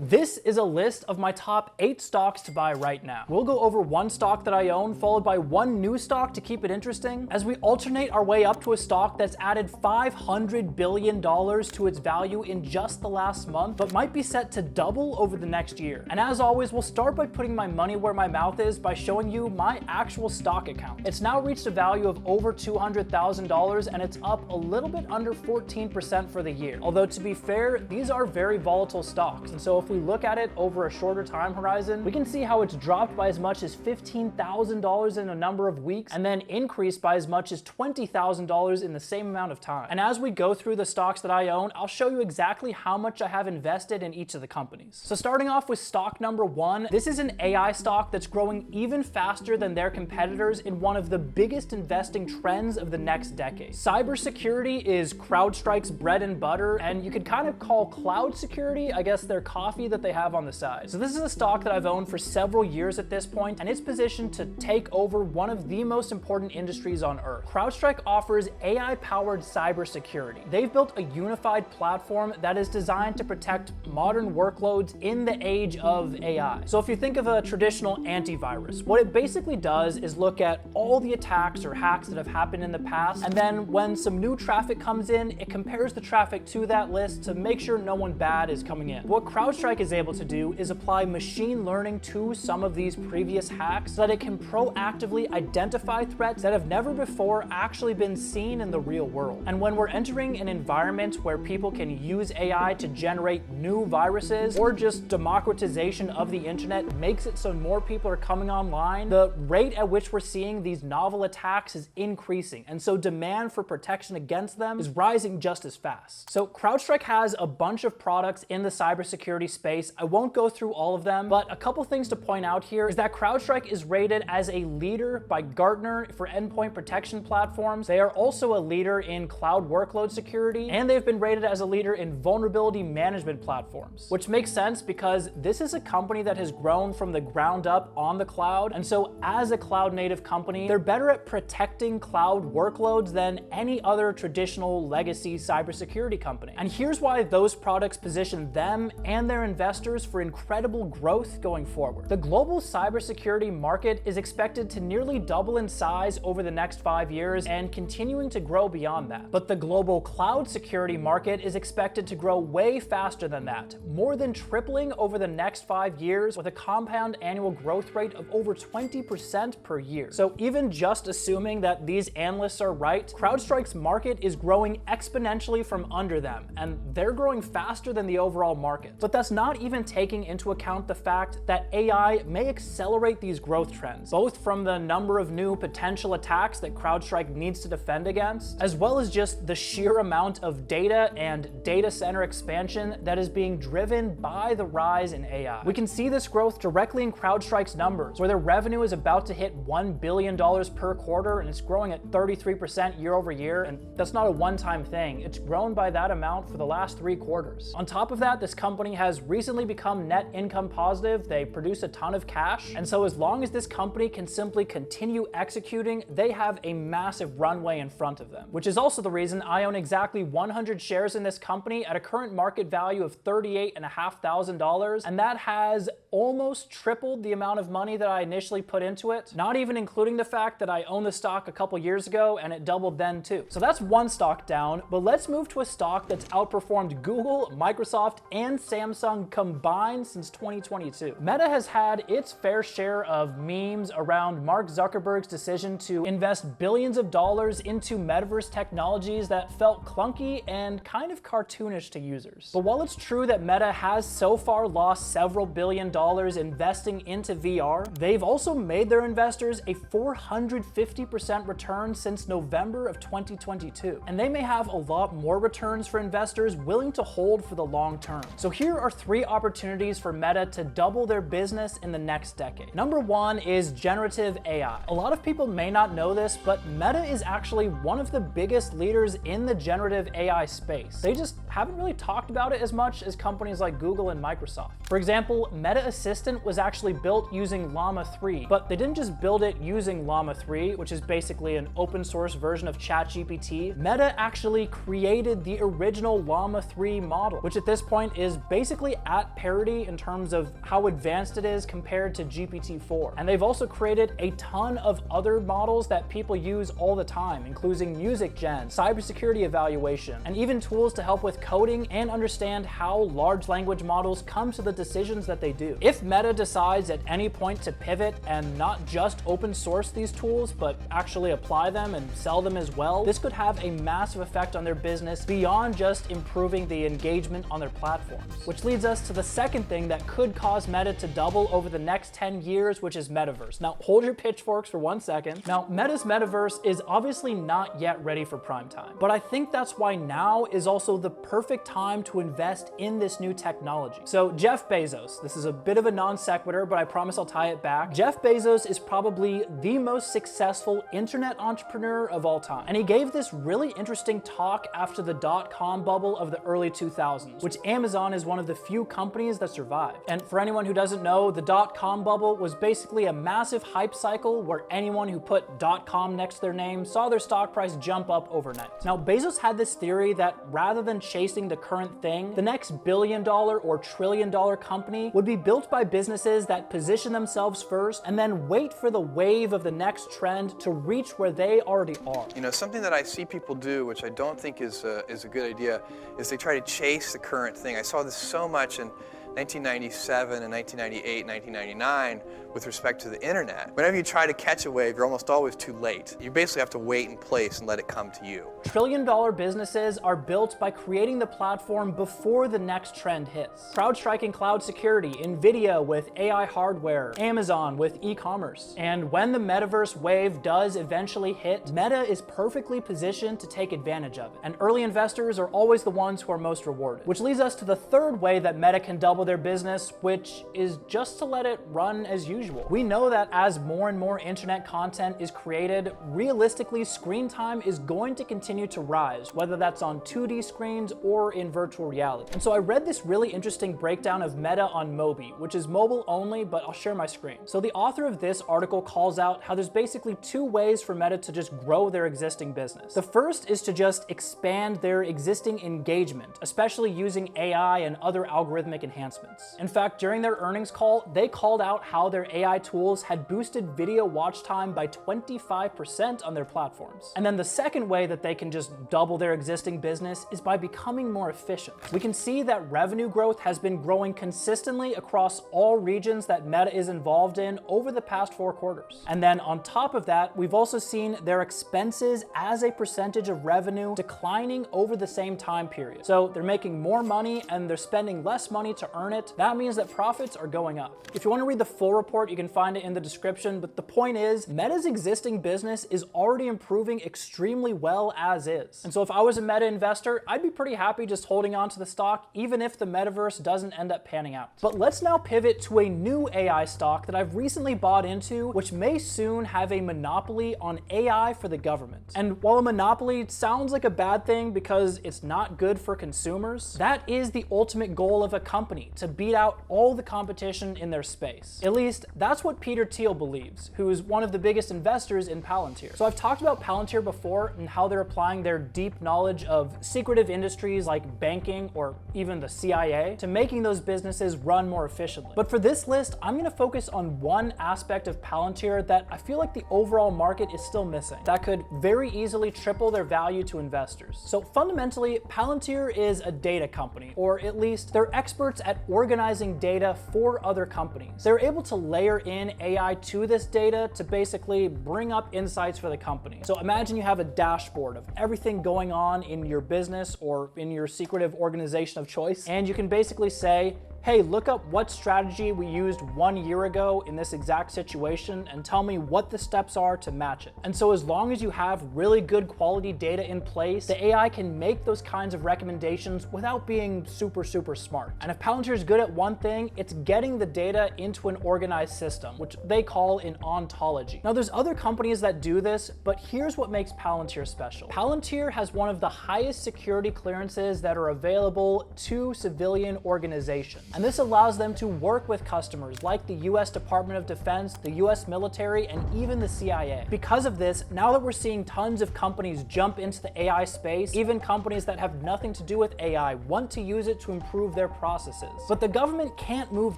This is a list of my top 8 stocks to buy right now. We'll go over one stock that I own, followed by one new stock to keep it interesting, as we alternate our way up to a stock that's added $500 billion to its value in just the last month, but might be set to double over the next year. And as always, we'll start by putting my money where my mouth is by showing you my actual stock account. It's now reached a value of over $200,000, and it's up a little bit under 14% for the year. Although to be fair, these are very volatile stocks, and so if we look at it over a shorter time horizon, we can see how it's dropped by as much as $15,000 in a number of weeks, and then increased by as much as $20,000 in the same amount of time. And as we go through the stocks that I own, I'll show you exactly how much I have invested in each of the companies. So starting off with stock number 1, this is an AI stock that's growing even faster than their competitors in one of the biggest investing trends of the next decade. Cybersecurity is CrowdStrike's bread and butter, and you could kind of call cloud security, I guess, their coffee that they have on the side. So this is a stock that I've owned for several years at this point, and it's positioned to take over one of the most important industries on earth. CrowdStrike offers AI-powered cybersecurity. They've built a unified platform that is designed to protect modern workloads in the age of AI. So if you think of a traditional antivirus, what it basically does is look at all the attacks or hacks that have happened in the past, and then when some new traffic comes in, it compares the traffic to that list to make sure no one bad is coming in. What CrowdStrike is able to do is apply machine learning to some of these previous hacks so that it can proactively identify threats that have never before actually been seen in the real world. And when we're entering an environment where people can use AI to generate new viruses, or just democratization of the internet makes it so more people are coming online, the rate at which we're seeing these novel attacks is increasing, and so demand for protection against them is rising just as fast. So CrowdStrike has a bunch of products in the cybersecurity space. I won't go through all of them, but a couple things to point out here is that CrowdStrike is rated as a leader by Gartner for endpoint protection platforms. They are also a leader in cloud workload security, and they've been rated as a leader in vulnerability management platforms, which makes sense because this is a company that has grown from the ground up on the cloud, and so as a cloud native company, they're better at protecting cloud workloads than any other traditional legacy cybersecurity company. And here's why those products position them and their investors for incredible growth going forward. The global cybersecurity market is expected to nearly double in size over the next 5 years and continuing to grow beyond that. But the global cloud security market is expected to grow way faster than that, more than tripling over the next 5 years with a compound annual growth rate of over 20% per year. So even just assuming that these analysts are right, CrowdStrike's market is growing exponentially from under them, and they're growing faster than the overall market. But that's not even taking into account the fact that AI may accelerate these growth trends, both from the number of new potential attacks that CrowdStrike needs to defend against, as well as just the sheer amount of data and data center expansion that is being driven by the rise in AI. We can see this growth directly in CrowdStrike's numbers, where their revenue is about to hit $1 billion per quarter, and it's growing at 33% year over year, and that's not a one-time thing. It's grown by that amount for the last 3 quarters. On top of that, this company has recently become net income positive. They produce a ton of cash, and so as long as this company can simply continue executing, they have a massive runway in front of them, which is also the reason I own exactly 100 shares in this company at a current market value of $38,500, and that has almost tripled the amount of money that I initially put into it, not even including the fact that I owned the stock a couple years ago and it doubled then too. So that's one stock down, but let's move to a stock that's outperformed Google, Microsoft, and Samsung combined since 2022. Meta has had its fair share of memes around Mark Zuckerberg's decision to invest billions of dollars into metaverse technologies that felt clunky and kind of cartoonish to users. But while it's true that Meta has so far lost several billion dollars investing into VR, they've also made their investors a 450% return since November of 2022. And they may have a lot more returns for investors willing to hold for the long term. So here are 3 opportunities for Meta to double their business in the next decade. Number 1 is generative AI. A lot of people may not know this, but Meta is actually one of the biggest leaders in the generative AI space. They just haven't really talked about it as much as companies like Google and Microsoft. For example, Meta Assistant was actually built using Llama 3, but they didn't just build it using Llama 3, which is basically an open source version of ChatGPT. Meta actually created the original Llama 3 model, which at this point is basically basically at parity in terms of how advanced it is compared to GPT-4. And they've also created a ton of other models that people use all the time, including music gen, cybersecurity evaluation, and even tools to help with coding and understand how large language models come to the decisions that they do. If Meta decides at any point to pivot and not just open source these tools, but actually apply them and sell them as well, this could have a massive effect on their business beyond just improving the engagement on their platforms. Which leads us to the second thing that could cause Meta to double over the next 10 years, which is Metaverse. Now, hold your pitchforks for 1 second. Now, Meta's Metaverse is obviously not yet ready for prime time, but I think that's why now is also the perfect time to invest in this new technology. So Jeff Bezos, this is a bit of a non sequitur, but I promise I'll tie it back. Jeff Bezos is probably the most successful internet entrepreneur of all time. And he gave this really interesting talk after the dot-com bubble of the early 2000s, which Amazon is one of the few companies that survived. And for anyone who doesn't know, the dot-com bubble was basically a massive hype cycle where anyone who put .com next to their name saw their stock price jump up overnight. Now, Bezos had this theory that rather than chasing the current thing, the next $1 billion or $1 trillion company would be built by businesses that position themselves first and then wait for the wave of the next trend to reach where they already are. You know, something that I see people do, which I don't think is a good idea, is they try to chase the current thing. I saw this so much in 1997 and 1998, 1999 with respect to the internet. Whenever you try to catch a wave, you're almost always too late. You basically have to wait in place and let it come to you. Trillion-dollar businesses are built by creating the platform before the next trend hits. Crowdstrike in cloud security, NVIDIA with AI hardware, Amazon with e-commerce. And when the metaverse wave does eventually hit, Meta is perfectly positioned to take advantage of it. And early investors are always the ones who are most rewarded. Which leads us to the third way that Meta can double their business, which is just to let it run as usual. We know that as more and more internet content is created, realistically screen time is going to continue to rise, whether that's on 2D screens or in virtual reality. And so I read this really interesting breakdown of Meta on Mobi, which is mobile only, but I'll share my screen. So the author of this article calls out how there's basically two ways for Meta to just grow their existing business. The first is to just expand their existing engagement, especially using AI and other algorithmic enhancements. In fact, during their earnings call, they called out how their AI tools had boosted video watch time by 25% on their platforms. And then the second way that they can just double their existing business is by becoming more efficient. We can see that revenue growth has been growing consistently across all regions that Meta is involved in over the past 4 quarters. And then on top of that, we've also seen their expenses as a percentage of revenue declining over the same time period. So they're making more money and they're spending less money to earn it. That means that profits are going up. If you want to read the full report, you can find it in the description, but the point is, Meta's existing business is already improving extremely well as is. And so if I was a Meta investor, I'd be pretty happy just holding on to the stock, even if the metaverse doesn't end up panning out. But let's now pivot to a new AI stock that I've recently bought into, which may soon have a monopoly on AI for the government. And while a monopoly sounds like a bad thing because it's not good for consumers, that is the ultimate goal of a company, to beat out all the competition in their space. At least that's what Peter Thiel believes, who is one of the biggest investors in Palantir. So I've talked about Palantir before and how they're applying their deep knowledge of secretive industries like banking or even the CIA to making those businesses run more efficiently. But for this list, I'm going to focus on one aspect of Palantir that I feel like the overall market is still missing, that could very easily triple their value to investors. So fundamentally, Palantir is a data company, or at least they're experts at organizing data for other companies. They're able to layer in AI to this data to basically bring up insights for the company. So imagine you have a dashboard of everything going on in your business or in your secretive organization of choice, and you can basically say, hey, look up what strategy we used 1 year ago in this exact situation and tell me what the steps are to match it. And so as long as you have really good quality data in place, the AI can make those kinds of recommendations without being super smart. And if Palantir is good at one thing, it's getting the data into an organized system, which they call an ontology. Now there's other companies that do this, but here's what makes Palantir special. Palantir has one of the highest security clearances that are available to civilian organizations. And this allows them to work with customers like the US Department of Defense, the US military, and even the CIA. Because of this, now that we're seeing tons of companies jump into the AI space, even companies that have nothing to do with AI want to use it to improve their processes. But the government can't move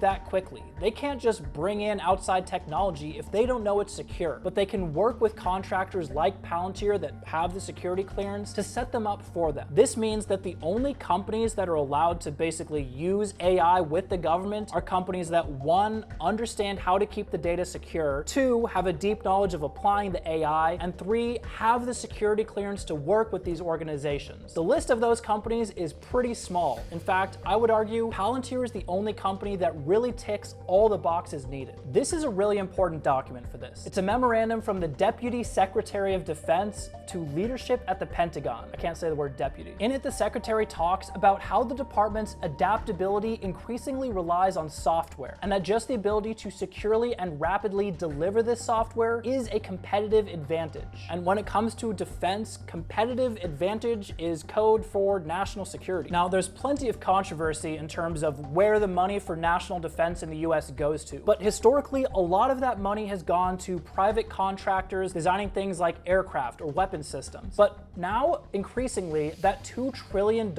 that quickly. They can't just bring in outside technology if they don't know it's secure. But they can work with contractors like Palantir that have the security clearance to set them up for them. This means that the only companies that are allowed to basically use AI with the government are companies that, one, understand how to keep the data secure, two, have a deep knowledge of applying the AI, and three, have the security clearance to work with these organizations. The list of those companies is pretty small. In fact, I would argue Palantir is the only company that really ticks all the boxes needed. This is a really important document for this. It's a memorandum from the Deputy Secretary of Defense to leadership at the Pentagon. I can't say the word deputy. In it, the secretary talks about how the department's adaptability increasingly relies on software, and that just the ability to securely and rapidly deliver this software is a competitive advantage. And when it comes to defense, competitive advantage is code for national security. Now, there's plenty of controversy in terms of where the money for national defense in the US goes to, but historically, a lot of that money has gone to private contractors designing things like aircraft or weapon systems. But now, increasingly, that $2 trillion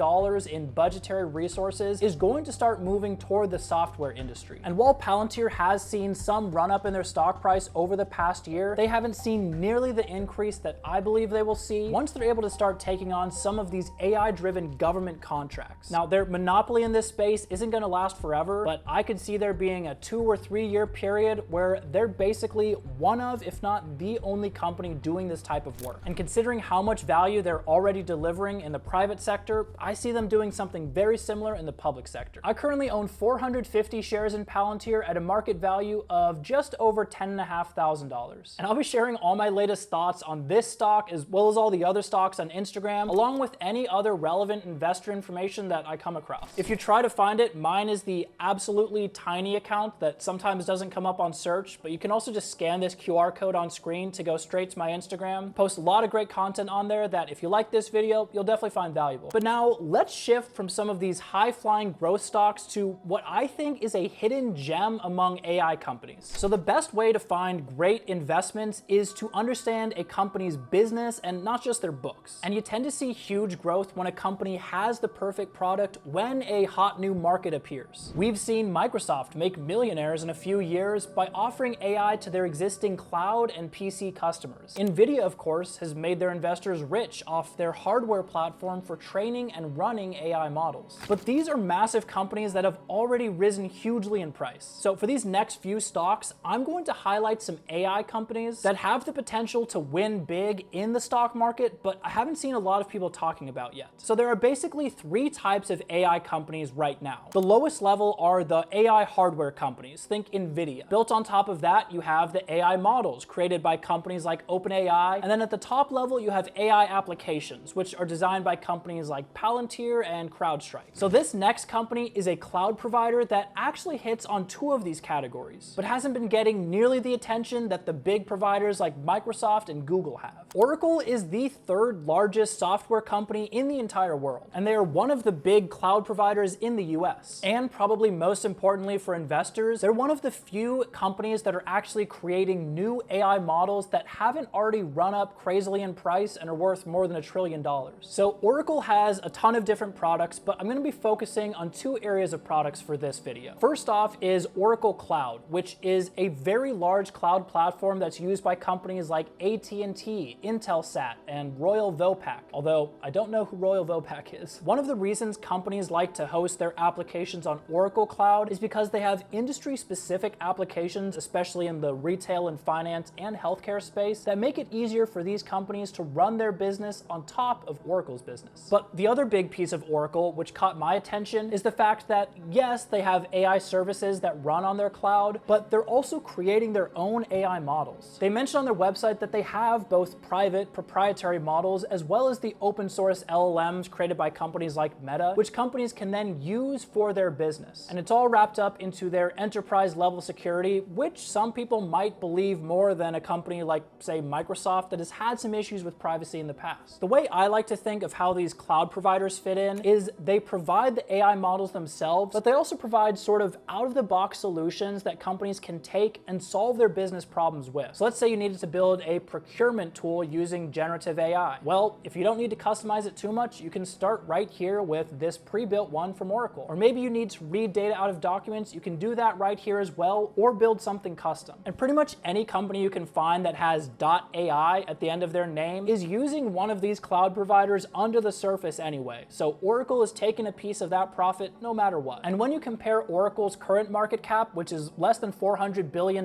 in budgetary resources is going to start moving toward the software industry. And while Palantir has seen some run up in their stock price over the past year, they haven't seen nearly the increase that I believe they will see once they're able to start taking on some of these AI-driven government contracts. Now, their monopoly in this space isn't going to last forever, but I could see there being a 2 or 3 year period where they're basically one of, if not the only company doing this type of work. And considering how much value they're already delivering in the private sector, I see them doing something very similar in the public sector. I currently own 450 shares in Palantir at a market value of just over $10,500. And I'll be sharing all my latest thoughts on this stock as well as all the other stocks on Instagram, along with any other relevant investor information that I come across. If you try to find it, mine is the absolutely tiny account that sometimes doesn't come up on search, but you can also just scan this QR code on screen to go straight to my Instagram. Post a lot of great content on there that if you like this video, you'll definitely find valuable. But now let's shift from some of these high-flying growth stocks to what I think is a hidden gem among AI companies. So the best way to find great investments is to understand a company's business and not just their books. And you tend to see huge growth when a company has the perfect product when a hot new market appears. We've seen Microsoft make millionaires in a few years by offering AI to their existing cloud and PC customers. NVIDIA, of course, has made their investors rich off their hardware platform for training and running AI models. But these are massive companies that have already risen hugely in price. So for these next few stocks, I'm going to highlight some AI companies that have the potential to win big in the stock market, but I haven't seen a lot of people talking about yet. So there are basically 3 types of AI companies right now. The lowest level are the AI hardware companies, think NVIDIA. Built on top of that, you have the AI models created by companies like OpenAI, and then at the top level, you have AI applications, which are designed by companies like Palantir and Crowdstrike. So this next company is a cloud provider that actually hits on 2 of these categories, but hasn't been getting nearly the attention that the big providers like Microsoft and Google have. Oracle is the 3rd largest software company in the entire world, and they are one of the big cloud providers in the US. And probably most importantly for investors, they're one of the few companies that are actually creating new AI models that haven't already run up crazily in price and are worth more than $1 trillion. So Oracle has a ton of different products, but I'm going to be focusing on 2 areas of products for this video. First off is Oracle Cloud, which is a very large cloud platform that's used by companies like AT&T, Intelsat, and Royal Vopak, although I don't know who Royal Vopak is. One of the reasons companies like to host their applications on Oracle Cloud is because they have industry-specific applications, especially in the retail and finance and healthcare space, that make it easier for these companies to run their business on top of Oracle's business. But the other big piece of Oracle, which caught my attention, is the fact that yes, they have AI services that run on their cloud, but they're also creating their own AI models. They mentioned on their website that they have both private, proprietary models, as well as the open source LLMs created by companies like Meta, which companies can then use for their business. And it's all wrapped up into their enterprise level security, which some people might believe more than a company like, say, Microsoft that has had some issues with privacy in the past. The way I like to think of how these cloud providers fit in is they provide the AI models themselves, but they also provide sort of out-of-the-box solutions that companies can take and solve their business problems with. So let's say you needed to build a procurement tool using generative AI. Well, if you don't need to customize it too much, you can start right here with this pre-built one from Oracle. Or maybe you need to read data out of documents, you can do that right here as well, or build something custom. And pretty much any company you can find that has .ai at the end of their name is using one of these cloud providers under the surface anyway. So Oracle is taking a piece of that profit no matter what. And when you compare Oracle's current market cap, which is less than $400 billion,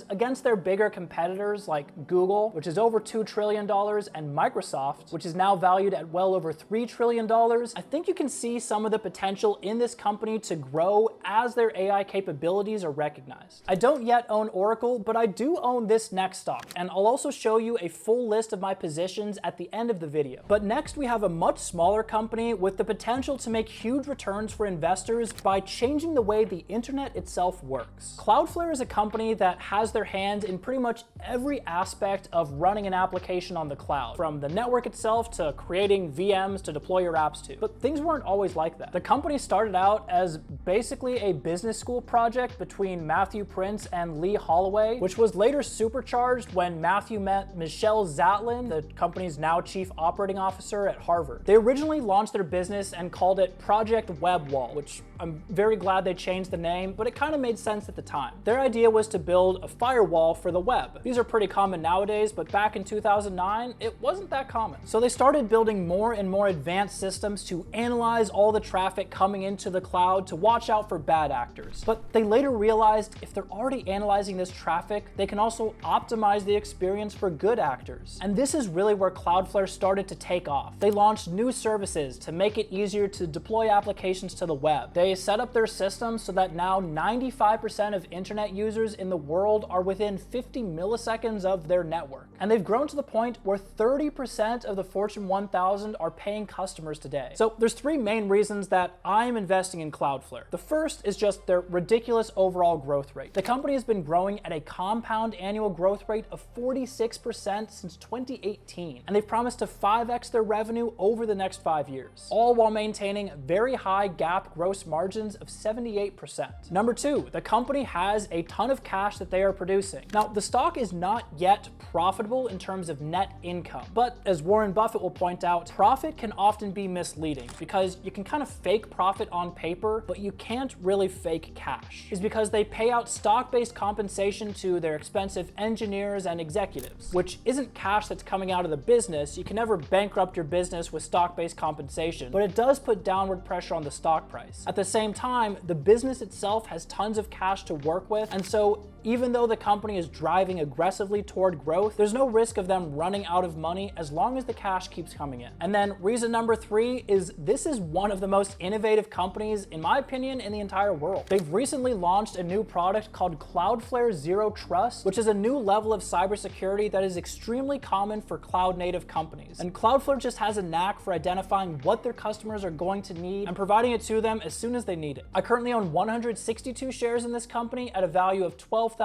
against their bigger competitors like Google, which is over $2 trillion, and Microsoft, which is now valued at well over $3 trillion, I think you can see some of the potential in this company to grow as their AI capabilities are recognized. I don't yet own Oracle, but I do own this next stock, and I'll also show you a full list of my positions at the end of the video. But next we have a much smaller company with the potential to make huge returns for investors by changing the way the internet itself works. Cloudflare is a company that has their hand in pretty much every aspect of running an application on the cloud, from the network itself to creating VMs to deploy your apps to. But things weren't always like that. The company started out as basically a business school project between Matthew Prince and Lee Holloway, which was later supercharged when Matthew met Michelle Zatlyn, the company's now chief operating officer at Harvard. They originally launched their business and called it Project WebWall, which I'm very glad they changed the name, but it kind of made sense at the time. Their idea was to build a firewall for the web. These are pretty common nowadays, but back in 2009, it wasn't that common. So they started building more and more advanced systems to analyze all the traffic coming into the cloud to watch out for bad actors. But they later realized if they're already analyzing this traffic, they can also optimize the experience for good actors. And this is really where Cloudflare started to take off. They launched new services to make it easier to deploy applications to the web. They set up their system so that now 95% of internet users in the world are within 50 milliseconds of their network. And they've grown to the point where 30% of the Fortune 1000 are paying customers today. So there's three main reasons that I'm investing in Cloudflare. The first is just their ridiculous overall growth rate. The company has been growing at a compound annual growth rate of 46% since 2018, and they've promised to 5x their revenue over the next 5 years, all while maintaining very high GAAP gross margins of 78%. Number two, the company has a ton of cash that they are producing. Now, the stock is not yet profitable in terms of net income, but as Warren Buffett will point out, profit can often be misleading because you can kind of fake profit on paper, but you can't really fake cash. It's because they pay out stock-based compensation to their expensive engineers and executives, which isn't cash that's coming out of the business. You can never bankrupt your business with stock-based compensation, but it does put downward pressure on the stock price. At the same time, the business itself has tons of cash to work with, and so even though the company is driving aggressively toward growth, there's no risk of them running out of money as long as the cash keeps coming in. And then reason number three is this is one of the most innovative companies, in my opinion, in the entire world. They've recently launched a new product called Cloudflare Zero Trust, which is a new level of cybersecurity that is extremely common for cloud-native companies. And Cloudflare just has a knack for identifying what their customers are going to need and providing it to them as soon as they need it. I currently own 162 shares in this company at a value of $12,000.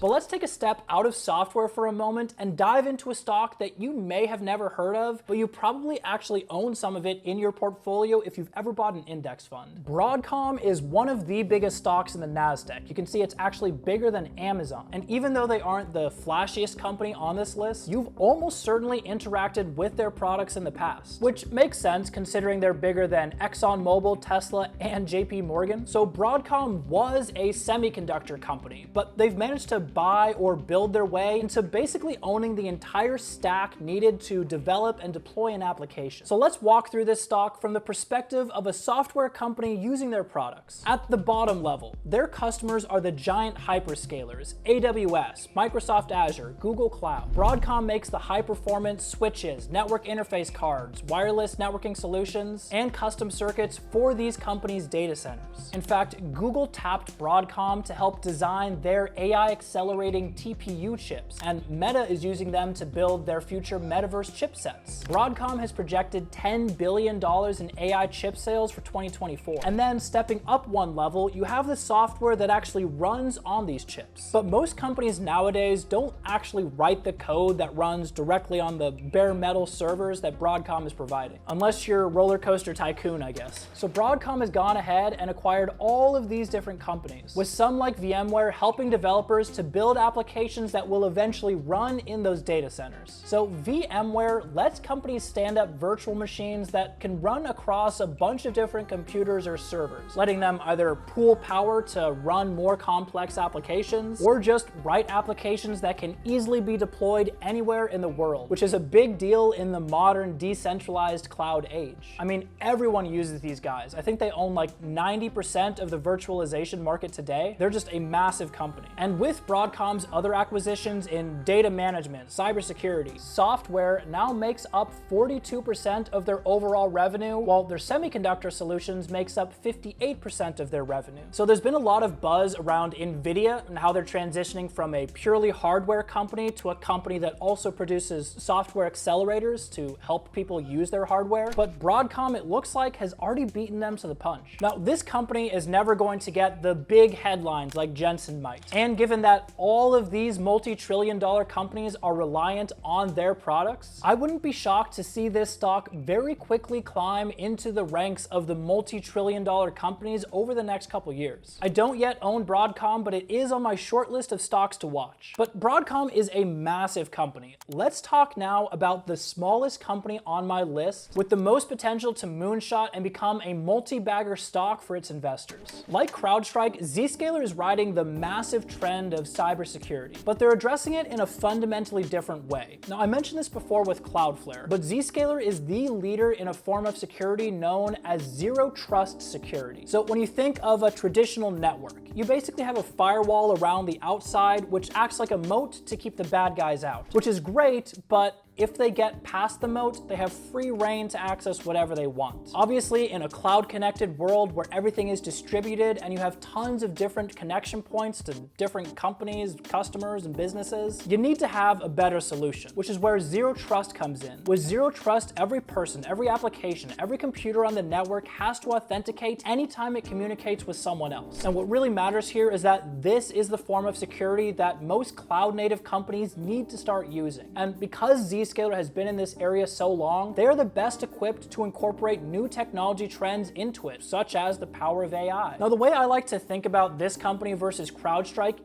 But let's take a step out of software for a moment and dive into a stock that you may have never heard of, but you probably actually own some of it in your portfolio if you've ever bought an index fund. Broadcom is one of the biggest stocks in the NASDAQ. You can see it's actually bigger than Amazon. And even though they aren't the flashiest company on this list, you've almost certainly interacted with their products in the past, which makes sense considering they're bigger than ExxonMobil, Tesla, and JP Morgan. So Broadcom was a semiconductor company, but they've managed to buy or build their way into basically owning the entire stack needed to develop and deploy an application. So let's walk through this stock from the perspective of a software company using their products. At the bottom level, their customers are the giant hyperscalers, AWS, Microsoft Azure, Google Cloud. Broadcom makes the high-performance switches, network interface cards, wireless networking solutions, and custom circuits for these companies company's data centers. In fact, Google tapped Broadcom to help design their AI accelerating TPU chips, and Meta is using them to build their future metaverse chipsets. Broadcom has projected $10 billion in AI chip sales for 2024. And then stepping up one level, you have the software that actually runs on these chips. But most companies nowadays don't actually write the code that runs directly on the bare metal servers that Broadcom is providing. Unless you're Roller Coaster Tycoon, I guess. So Broadcom has gone ahead and acquired all of these different companies, with some like VMware helping developers to build applications that will eventually run in those data centers. So VMware lets companies stand up virtual machines that can run across a bunch of different computers or servers, letting them either pool power to run more complex applications, or just write applications that can easily be deployed anywhere in the world, which is a big deal in the modern decentralized cloud age. I mean, everyone uses these guys. I think they own like 90% of the virtualization market today. They're just a massive company. And with Broadcom's other acquisitions in data management, cybersecurity, software now makes up 42% of their overall revenue, while their semiconductor solutions makes up 58% of their revenue. So there's been a lot of buzz around NVIDIA and how they're transitioning from a purely hardware company to a company that also produces software accelerators to help people use their hardware. But Broadcom, it looks like, has already beaten them to the punch. Now, this company is never going to get the big headlines like Jensen might. And given that all of these multi-trillion-dollar companies are reliant on their products, I wouldn't be shocked to see this stock very quickly climb into the ranks of the multi-trillion-dollar companies over the next couple years. I don't yet own Broadcom, but it is on my short list of stocks to watch. But Broadcom is a massive company. Let's talk now about the smallest company on my list with the most potential to moonshot and become a multi-bagger stock for its investors. Like Crowdstrike, ZScaler is riding the massive trend of cybersecurity, but they're addressing it in a fundamentally different way. Now, I mentioned this before with Cloudflare, but ZScaler is the leader in a form of security known as zero trust security. So when you think of a traditional network, you basically have a firewall around the outside, which acts like a moat to keep the bad guys out, which is great, but if they get past the moat, they have free reign to access whatever they want. Obviously, in a cloud-connected world where everything is distributed and you have tons of different connection points to different companies, customers, and businesses, you need to have a better solution, which is where zero trust comes in. With zero trust, every person, every application, every computer on the network has to authenticate anytime it communicates with someone else. And what really matters here is that this is the form of security that most cloud-native companies need to start using. And because ZScaler has been in this area so long, they are the best equipped to incorporate new technology trends into it, such as the power of AI. Now, the way I like to think about this company versus Crowdstrike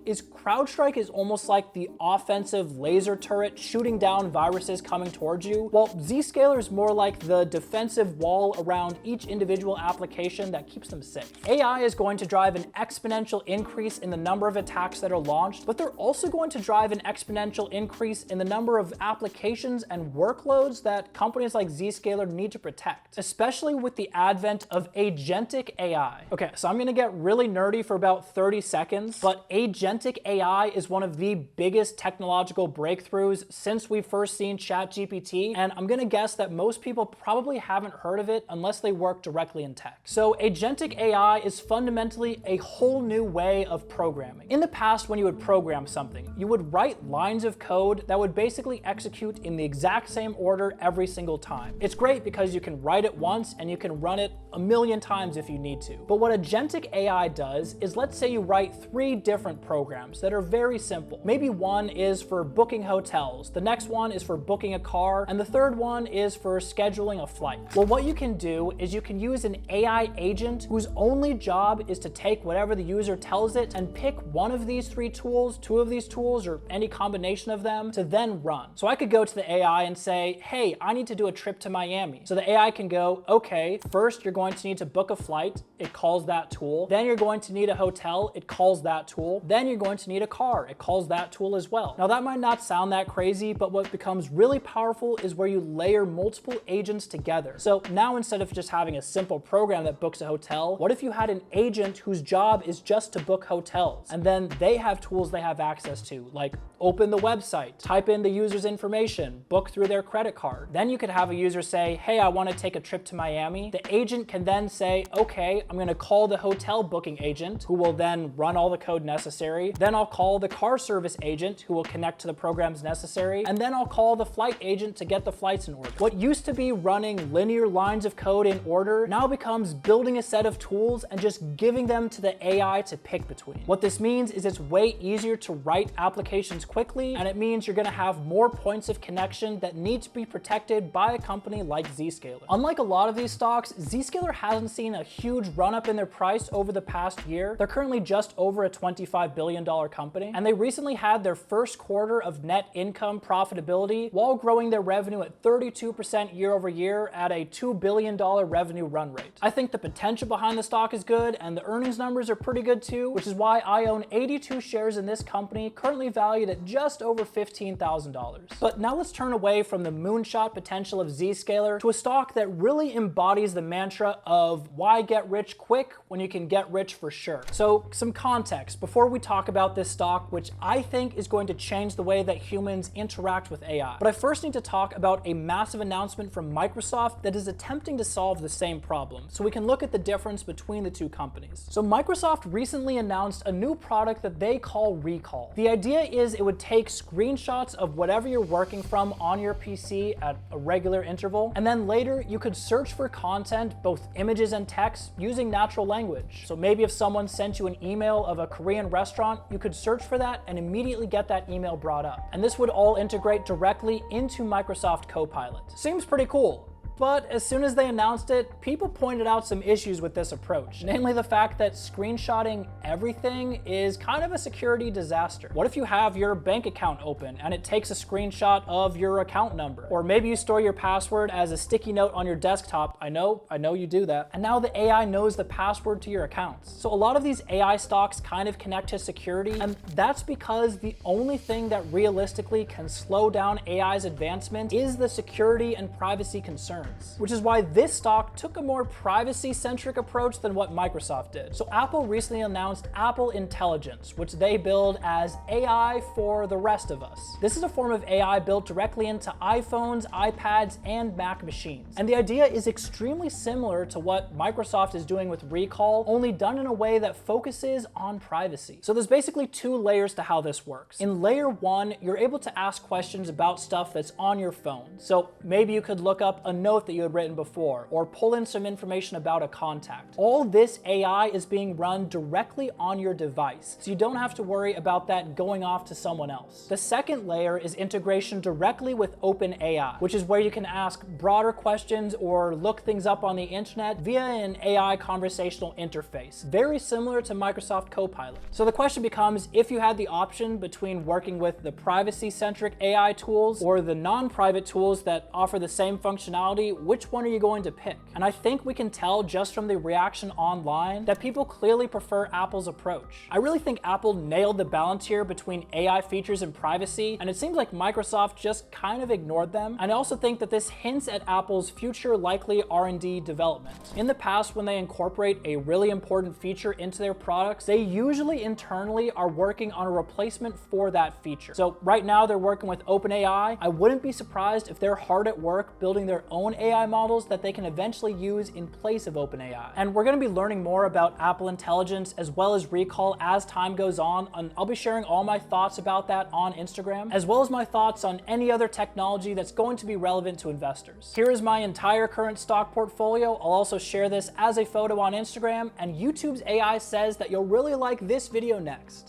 is almost like the offensive laser turret shooting down viruses coming towards you, while ZScaler is more like the defensive wall around each individual application that keeps them safe. AI is going to drive an exponential increase in the number of attacks that are launched, but they're also going to drive an exponential increase in the number of applications and workloads that companies like ZScaler need to protect, especially with the advent of agentic AI. Okay, so I'm gonna get really nerdy for about 30 seconds, but agentic AI is one of the biggest technological breakthroughs since we've first seen ChatGPT, and I'm gonna guess that most people probably haven't heard of it unless they work directly in tech. So agentic AI is fundamentally a whole new way of programming. In the past, when you would program something, you would write lines of code that would basically execute in the exact same order every single time. It's great because you can write it once and you can run it a million times if you need to. But what agentic AI does is, let's say you write 3 different programs that are very simple. Maybe one is for booking hotels, the next one is for booking a car, and the third one is for scheduling a flight. Well, what you can do is you can use an AI agent whose only job is to take whatever the user tells it and pick one of these 3 tools, 2 of these tools, or any combination of them to then run. So I could go to the AI and say, hey, I need to do a trip to Miami. So the AI can go, okay, first you're going to need to book a flight. It calls that tool. Then you're going to need a hotel. It calls that tool. Then you're going to need a car. It calls that tool as well. Now that might not sound that crazy, but what becomes really powerful is where you layer multiple agents together. So now instead of just having a simple program that books a hotel, what if you had an agent whose job is just to book hotels? And then they have tools they have access to, like open the website, type in the user's information, book through their credit card. Then you could have a user say, hey, I want to take a trip to Miami. The agent can then say, okay, I'm gonna call the hotel booking agent, who will then run all the code necessary. Then I'll call the car service agent, who will connect to the programs necessary. And then I'll call the flight agent to get the flights in order. What used to be running linear lines of code in order now becomes building a set of tools and just giving them to the AI to pick between. What this means is it's way easier to write applications quickly, and it means you're gonna have more points of connection that need to be protected by a company like ZScaler. Unlike a lot of these stocks, ZScaler hasn't seen a huge run up in their price over the past year. They're currently just over a $25 billion company, and they recently had their first quarter of net income profitability while growing their revenue at 32% year over year at a $2 billion revenue run rate. I think the potential behind the stock is good, and the earnings numbers are pretty good too, which is why I own 82 shares in this company, currently valued at just over $15,000. But now let's turn away from the moonshot potential of ZScaler to a stock that really embodies the mantra of why get rich quick when you can get rich for sure. So some context before we talk about this stock, which I think is going to change the way that humans interact with AI. But I first need to talk about a massive announcement from Microsoft that is attempting to solve the same problem, so we can look at the difference between the two companies. So Microsoft recently announced a new product that they call Recall. The idea is it would take screenshots of whatever you're working from on your PC at a regular interval, and then later you could search for content, both images and text, using natural language. So maybe if someone sent you an email of a Korean restaurant, you could search for that and immediately get that email brought up. And this would all integrate directly into Microsoft Copilot. Seems pretty cool. But as soon as they announced it, people pointed out some issues with this approach, namely the fact that screenshotting everything is kind of a security disaster. What if you have your bank account open and it takes a screenshot of your account number? Or maybe you store your password as a sticky note on your desktop. I know you do that. And now the AI knows the password to your accounts. So a lot of these AI stocks kind of connect to security, and that's because the only thing that realistically can slow down AI's advancement is the security and privacy concerns. Which is why this stock took a more privacy-centric approach than what Microsoft did. So Apple recently announced Apple Intelligence, which they build as AI for the rest of us. This is a form of AI built directly into iPhones, iPads, and Mac machines. And the idea is extremely similar to what Microsoft is doing with Recall, only done in a way that focuses on privacy. So there's basically two layers to how this works. In layer one, you're able to ask questions about stuff that's on your phone. So maybe you could look up a note that you had written before, or pull in some information about a contact. All this AI is being run directly on your device, so you don't have to worry about that going off to someone else. The second layer is integration directly with OpenAI, which is where you can ask broader questions or look things up on the internet via an AI conversational interface, very similar to Microsoft Copilot. So the question becomes, if you had the option between working with the privacy-centric AI tools or the non-private tools that offer the same functionality, which one are you going to pick? And I think we can tell just from the reaction online that people clearly prefer Apple's approach. I really think Apple nailed the balance here between AI features and privacy, and it seems like Microsoft just kind of ignored them. And I also think that this hints at Apple's future likely R&D development. In the past, when they incorporate a really important feature into their products, they usually internally are working on a replacement for that feature. So right now they're working with OpenAI. I wouldn't be surprised if they're hard at work building their own AI models that they can eventually use in place of OpenAI. And we're going to be learning more about Apple Intelligence as well as Recall as time goes on, and I'll be sharing all my thoughts about that on Instagram, as well as my thoughts on any other technology that's going to be relevant to investors. Here is my entire current stock portfolio. I'll also share this as a photo on Instagram, and YouTube's AI says that you'll really like this video next.